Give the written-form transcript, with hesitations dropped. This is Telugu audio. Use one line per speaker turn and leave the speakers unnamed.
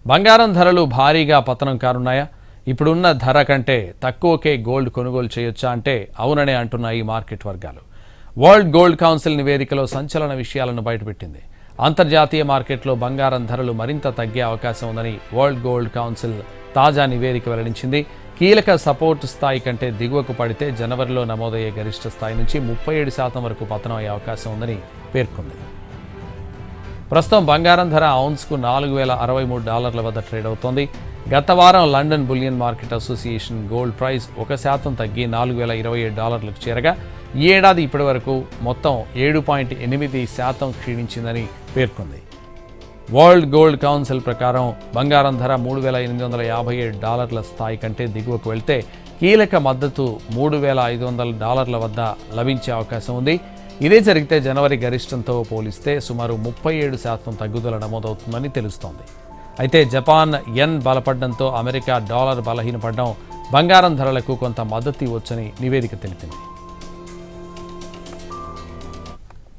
బంగారం ధరలు భారీగా పతనం కానున్నాయా? ఇప్పుడున్న ధర కంటే తక్కువకే గోల్డ్ కొనుగోలు చేయొచ్చా అంటే అవుననే అంటున్నాయి మార్కెట్ వర్గాలు. వరల్డ్ గోల్డ్ కౌన్సిల్ నివేదికలో సంచలన విషయాలను బయటపెట్టింది. అంతర్జాతీయ మార్కెట్లో బంగారం ధరలు మరింత తగ్గే అవకాశం ఉందని వరల్డ్ గోల్డ్ కౌన్సిల్ తాజా నివేదిక వెల్లడించింది. కీలక సపోర్ట్ స్థాయి కంటే దిగువకు పడితే జనవరిలో నమోదయ్యే గరిష్ట స్థాయి నుంచి 37% వరకు పతనం అయ్యే అవకాశం ఉందని పేర్కొంది. ప్రస్తుతం బంగారం ధర ఔన్స్కు $4,063 వద్ద ట్రేడ్ అవుతోంది. గత వారం London bullion market association gold price 1% తగ్గి $4,027లకు చేరగా ఈ ఏడాది ఇప్పటి వరకు మొత్తం 7.8% క్షీణించిందని పేర్కొంది. వరల్డ్ గోల్డ్ కౌన్సిల్ ప్రకారం బంగారం ధర $3,857 స్థాయి కంటే దిగువకు వెళ్తే కీలక మద్దతు $3,500 వద్ద లభించే అవకాశం ఉంది. ఇదే జరిగితే జనవరి గరిష్టంతో పోలిస్తే సుమారు 37% తగ్గుదల నమోదవుతుందని తెలుస్తోంది. అయితే జపాన్ యెన్ బలపడడంతో అమెరికా డాలర్ బలహీనపడడం బంగారం ధరలకు కొంత మద్దతు ఇవ్వొచ్చని నివేదిక తెలిపింది.